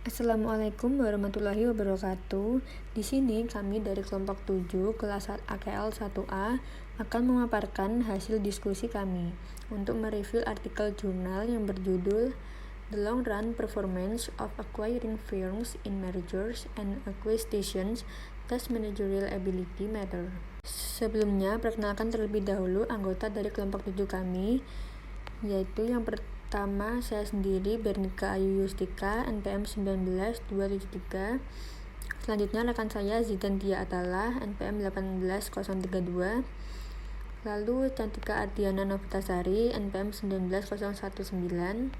Assalamualaikum warahmatullahi wabarakatuh. Di sini kami dari kelompok 7 kelas AKL 1A akan memaparkan hasil diskusi kami untuk mereview artikel jurnal yang berjudul The Long Run Performance of Acquiring Firms in Mergers and Acquisitions, Does Managerial Ability Matter? Sebelumnya, perkenalkan terlebih dahulu anggota dari kelompok 7 kami, yaitu yang pertama saya sendiri, Bernika Ayu Yustika, NPM 19273. Selanjutnya rekan saya Zidan Dia Atala, NPM 18032. Lalu Cantika Ardiana Novitasari, NPM 19019.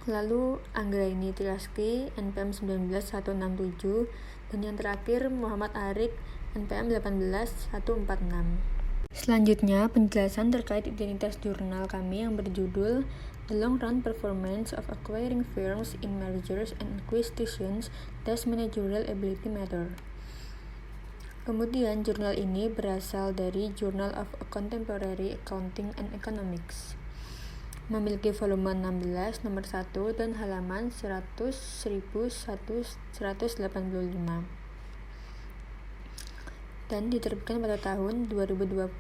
Lalu Anggraini Tiaski, NPM 19167. Dan yang terakhir Muhammad Arik, NPM 18146. Selanjutnya, penjelasan terkait identitas jurnal kami yang berjudul The Long Run Performance of Acquiring Firms in Mergers and Acquisitions, Does Managerial Ability Matter? Kemudian, jurnal ini berasal dari Journal of Contemporary Accounting and Economics. Memiliki volume 16, nomor 1, dan halaman 100.185. Dan diterbitkan pada tahun 2020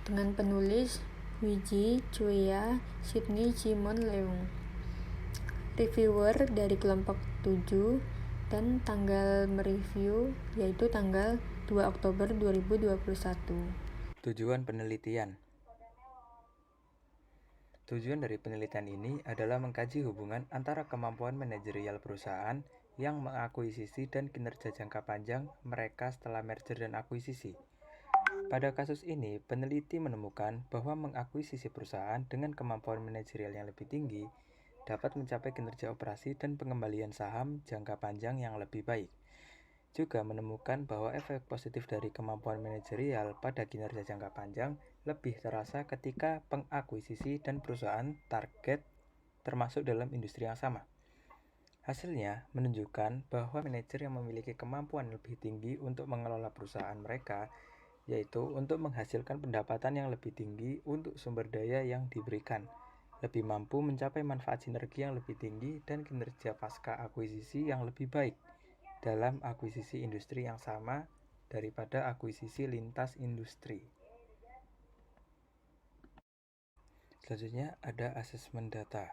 dengan penulis Wiji Chua Sydney Jimon Leung, reviewer dari kelompok 7, dan tanggal mereview yaitu tanggal 2 Oktober 2021. Tujuan penelitian. Tujuan dari penelitian ini adalah mengkaji hubungan antara kemampuan manajerial perusahaan yang mengakuisisi dan kinerja jangka panjang mereka setelah merger dan akuisisi. Pada kasus ini, peneliti menemukan bahwa mengakuisisi perusahaan dengan kemampuan manajerial yang lebih tinggi dapat mencapai kinerja operasi dan pengembalian saham jangka panjang yang lebih baik. Juga menemukan bahwa efek positif dari kemampuan manajerial pada kinerja jangka panjang lebih terasa ketika pengakuisisi dan perusahaan target termasuk dalam industri yang sama. Hasilnya menunjukkan bahwa manajer yang memiliki kemampuan lebih tinggi untuk mengelola perusahaan mereka, yaitu untuk menghasilkan pendapatan yang lebih tinggi untuk sumber daya yang diberikan, lebih mampu mencapai manfaat sinergi yang lebih tinggi dan kinerja pasca akuisisi yang lebih baik dalam akuisisi industri yang sama daripada akuisisi lintas industri. Selanjutnya ada asesmen data.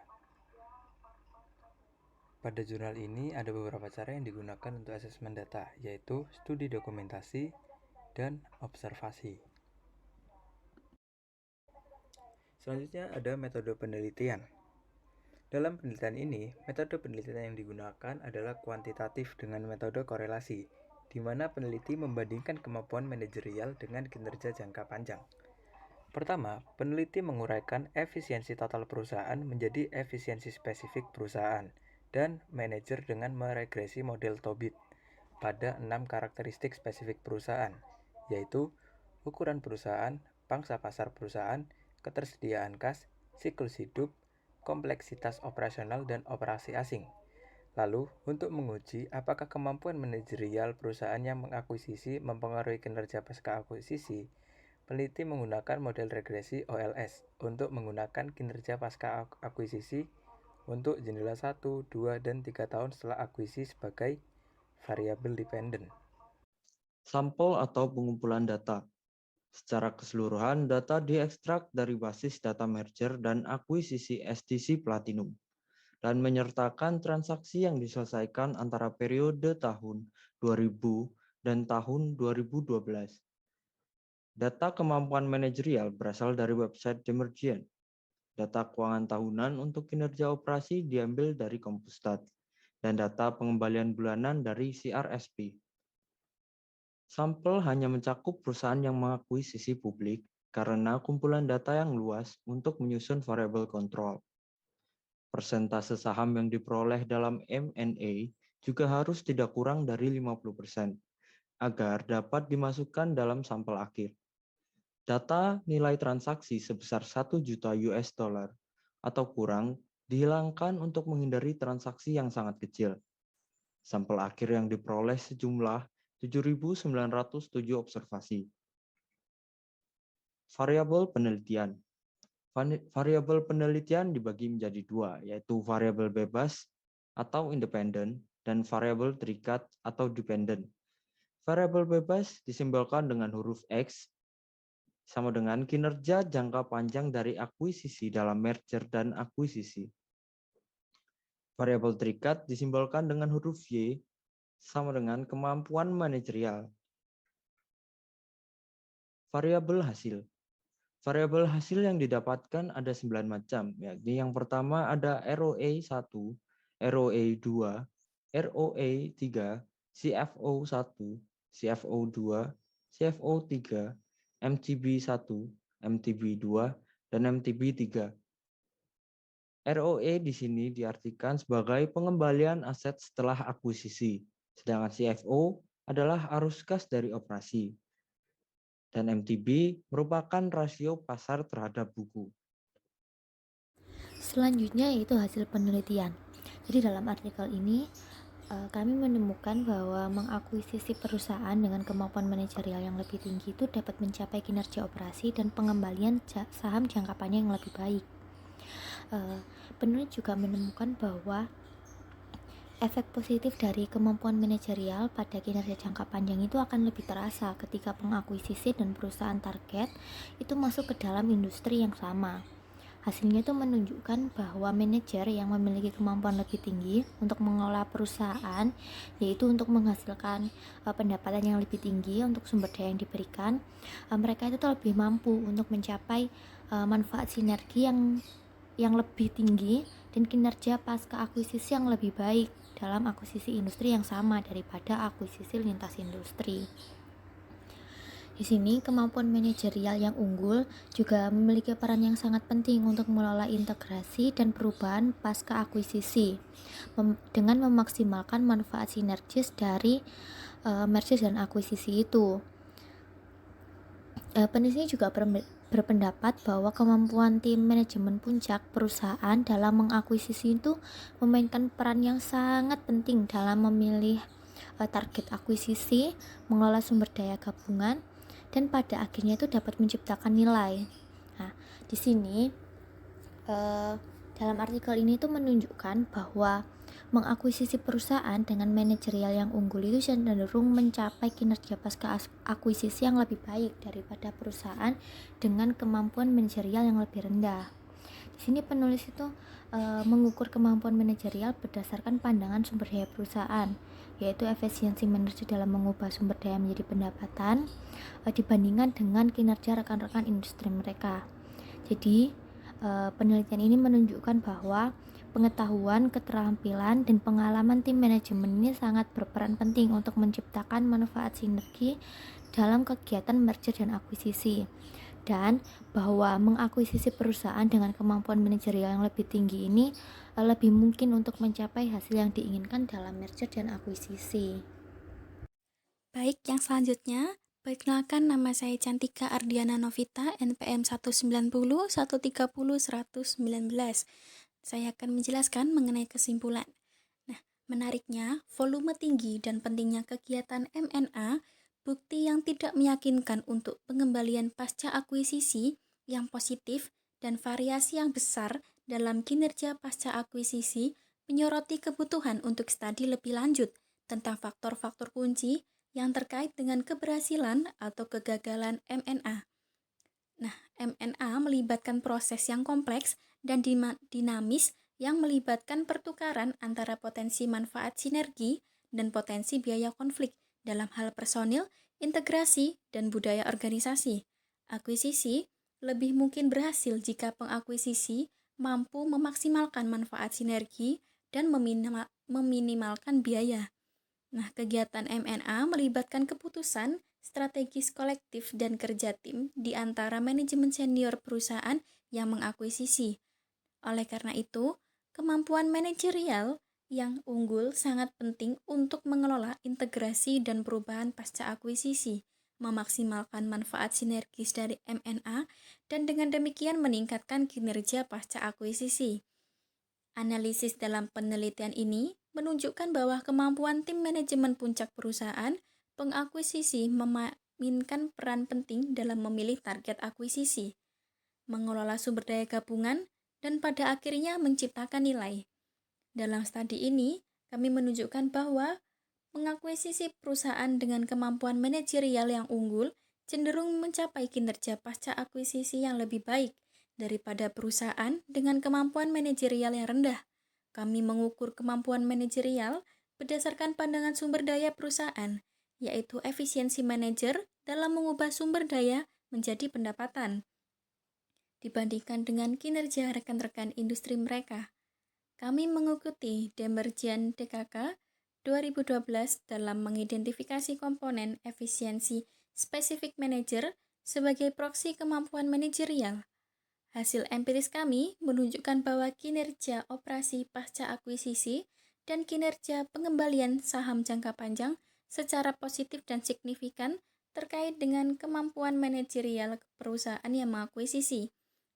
Pada jurnal ini ada beberapa cara yang digunakan untuk asesmen data, yaitu studi dokumentasi dan observasi. Selanjutnya ada metode penelitian. Dalam penelitian ini, metode penelitian yang digunakan adalah kuantitatif dengan metode korelasi, di mana peneliti membandingkan kemampuan manajerial dengan kinerja jangka panjang. Pertama, peneliti menguraikan efisiensi total perusahaan menjadi efisiensi spesifik perusahaan dan manajer dengan meregresi model Tobit pada 6 karakteristik spesifik perusahaan, yaitu ukuran perusahaan, pangsa pasar perusahaan, ketersediaan kas, siklus hidup, kompleksitas operasional, dan operasi asing. Lalu, untuk menguji apakah kemampuan manajerial perusahaan yang mengakuisisi mempengaruhi kinerja pasca akuisisi, peneliti menggunakan model regresi OLS untuk menggunakan kinerja pasca akuisisi untuk jendela 1, 2, dan 3 tahun setelah akuisisi sebagai variabel dependent. Sampel atau pengumpulan data. Secara keseluruhan, data diekstrak dari basis data merger dan akuisisi STC Platinum dan menyertakan transaksi yang diselesaikan antara periode tahun 2000 dan tahun 2012. Data kemampuan manajerial berasal dari website Demergent. Data keuangan tahunan untuk kinerja operasi diambil dari Compustat, dan data pengembalian bulanan dari CRSP. Sampel hanya mencakup perusahaan yang mengakuisisi publik karena kumpulan data yang luas untuk menyusun variabel kontrol. Persentase saham yang diperoleh dalam M&A juga harus tidak kurang dari 50% agar dapat dimasukkan dalam sampel akhir. Data nilai transaksi sebesar 1 juta US dollar atau kurang dihilangkan untuk menghindari transaksi yang sangat kecil. Sampel akhir yang diperoleh sejumlah 7.907 observasi. Variabel penelitian. Variabel penelitian dibagi menjadi dua, yaitu variabel bebas atau independen, dan variabel terikat atau dependent. Variabel bebas disimbolkan dengan huruf X sama dengan kinerja jangka panjang dari akuisisi dalam merger dan akuisisi. Variabel terikat disimbolkan dengan huruf Y sama dengan kemampuan manajerial. Variabel hasil. Variabel hasil yang didapatkan ada 9 macam, yakni yang pertama ada ROE 1, ROE 2, ROE 3, CFO 1, CFO 2, CFO 3, MTB 1, MTB 2, dan MTB 3. ROE di sini diartikan sebagai pengembalian aset setelah akuisisi, sedangkan CFO adalah arus kas dari operasi. Dan MTB merupakan rasio pasar terhadap buku. Selanjutnya yaitu hasil penelitian. Jadi dalam artikel ini kami menemukan bahwa mengakuisisi perusahaan dengan kemampuan manajerial yang lebih tinggi itu dapat mencapai kinerja operasi dan pengembalian saham jangka panjang yang lebih baik. Penulis juga menemukan bahwa efek positif dari kemampuan manajerial pada kinerja jangka panjang itu akan lebih terasa ketika pengakuisisi dan perusahaan target itu masuk ke dalam industri yang sama. Hasilnya itu menunjukkan bahwa manajer yang memiliki kemampuan lebih tinggi untuk mengelola perusahaan, yaitu untuk menghasilkan pendapatan yang lebih tinggi untuk sumber daya yang diberikan, mereka itu lebih mampu untuk mencapai manfaat sinergi yang lebih tinggi dan kinerja pasca akuisisi yang lebih baik dalam akuisisi industri yang sama daripada akuisisi lintas industri. Di sini, kemampuan manajerial yang unggul juga memiliki peran yang sangat penting untuk mengelola integrasi dan perubahan pasca akuisisi dengan memaksimalkan manfaat sinergis dari merger dan akuisisi itu. Penulis ini juga berpendapat bahwa kemampuan tim manajemen puncak perusahaan dalam mengakuisisi itu memainkan peran yang sangat penting dalam memilih target akuisisi, mengelola sumber daya gabungan, dan pada akhirnya itu dapat menciptakan nilai. Nah, di sini dalam artikel ini tuh menunjukkan bahwa mengakuisisi perusahaan dengan manajerial yang unggul itu cenderung mencapai kinerja pasca akuisisi yang lebih baik daripada perusahaan dengan kemampuan manajerial yang lebih rendah. Di sini penulis itu mengukur kemampuan manajerial berdasarkan pandangan sumber daya perusahaan, yaitu efisiensi manajer dalam mengubah sumber daya menjadi pendapatan dibandingkan dengan kinerja rekan-rekan industri mereka. Jadi penelitian ini menunjukkan bahwa pengetahuan, keterampilan, dan pengalaman tim manajemen ini sangat berperan penting untuk menciptakan manfaat sinergi dalam kegiatan merger dan akuisisi, dan bahwa mengakuisisi perusahaan dengan kemampuan manajerial yang lebih tinggi ini lebih mungkin untuk mencapai hasil yang diinginkan dalam merger dan akuisisi. Baik, yang selanjutnya, perkenalkan nama saya Cantika Ardiana Novita, NPM 190 130 119. Saya akan menjelaskan mengenai kesimpulan. Nah, menariknya, volume tinggi dan pentingnya kegiatan M&A, bukti yang tidak meyakinkan untuk pengembalian pasca akuisisi yang positif dan variasi yang besar dalam kinerja pasca akuisisi menyoroti kebutuhan untuk studi lebih lanjut tentang faktor-faktor kunci yang terkait dengan keberhasilan atau kegagalan M&A. Nah, M&A melibatkan proses yang kompleks dan dinamis yang melibatkan pertukaran antara potensi manfaat sinergi dan potensi biaya konflik dalam hal personil, integrasi, dan budaya organisasi. Akuisisi lebih mungkin berhasil jika pengakuisisi mampu memaksimalkan manfaat sinergi dan meminimalkan biaya. Nah, kegiatan M&A melibatkan keputusan strategis kolektif dan kerja tim di antara manajemen senior perusahaan yang mengakuisisi. Oleh karena itu, kemampuan manajerial yang unggul sangat penting untuk mengelola integrasi dan perubahan pasca akuisisi, memaksimalkan manfaat sinergis dari M&A, dan dengan demikian meningkatkan kinerja pasca akuisisi. Analisis dalam penelitian ini menunjukkan bahwa kemampuan tim manajemen puncak perusahaan pengakuisisi memainkan peran penting dalam memilih target akuisisi, mengelola sumber daya gabungan, dan pada akhirnya menciptakan nilai. Dalam studi ini, kami menunjukkan bahwa mengakuisisi perusahaan dengan kemampuan manajerial yang unggul cenderung mencapai kinerja pasca akuisisi yang lebih baik daripada perusahaan dengan kemampuan manajerial yang rendah. Kami mengukur kemampuan manajerial berdasarkan pandangan sumber daya perusahaan, yaitu efisiensi manajer dalam mengubah sumber daya menjadi pendapatan, dibandingkan dengan kinerja rekan-rekan industri mereka. Kami mengikuti Demerjian DKK 2012 dalam mengidentifikasi komponen efisiensi spesifik manajer sebagai proksi kemampuan manajerial. Hasil empiris kami menunjukkan bahwa kinerja operasi pasca akuisisi dan kinerja pengembalian saham jangka panjang secara positif dan signifikan terkait dengan kemampuan manajerial perusahaan yang mengakuisisi.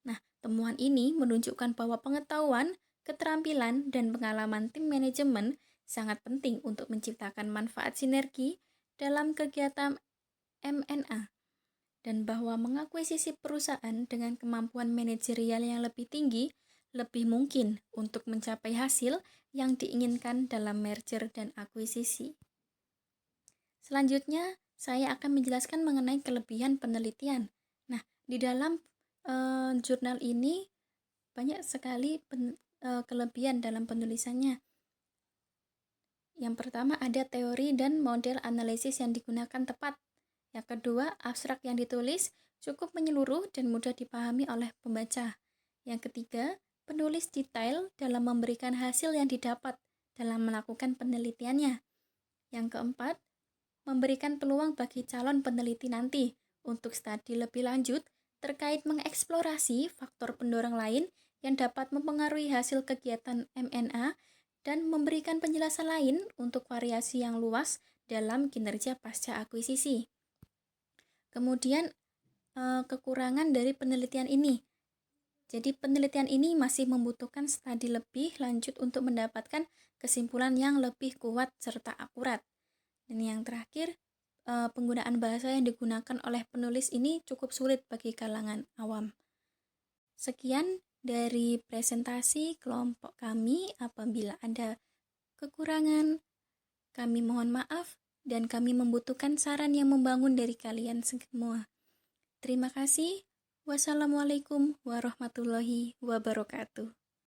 Nah, temuan ini menunjukkan bahwa pengetahuan, keterampilan, dan pengalaman tim manajemen sangat penting untuk menciptakan manfaat sinergi dalam kegiatan M&A, dan bahwa mengakuisisi perusahaan dengan kemampuan manajerial yang lebih tinggi lebih mungkin untuk mencapai hasil yang diinginkan dalam merger dan akuisisi. Selanjutnya, saya akan menjelaskan mengenai kelebihan penelitian. Nah, di dalam jurnal ini banyak sekali kelebihan dalam penulisannya. Yang pertama, ada teori dan model analisis yang digunakan tepat. Yang kedua, abstrak yang ditulis cukup menyeluruh dan mudah dipahami oleh pembaca. Yang ketiga, penulis detail dalam memberikan hasil yang didapat dalam melakukan penelitiannya. Yang keempat, memberikan peluang bagi calon peneliti nanti untuk studi lebih lanjut terkait mengeksplorasi faktor pendorong lain yang dapat mempengaruhi hasil kegiatan M&A dan memberikan penjelasan lain untuk variasi yang luas dalam kinerja pasca akuisisi. Kemudian kekurangan dari penelitian ini. Jadi penelitian ini masih membutuhkan studi lebih lanjut untuk mendapatkan kesimpulan yang lebih kuat serta akurat. Dan yang terakhir, penggunaan bahasa yang digunakan oleh penulis ini cukup sulit bagi kalangan awam. Sekian dari presentasi kelompok kami. Apabila ada kekurangan, kami mohon maaf dan kami membutuhkan saran yang membangun dari kalian semua. Terima kasih. Wassalamualaikum warahmatullahi wabarakatuh.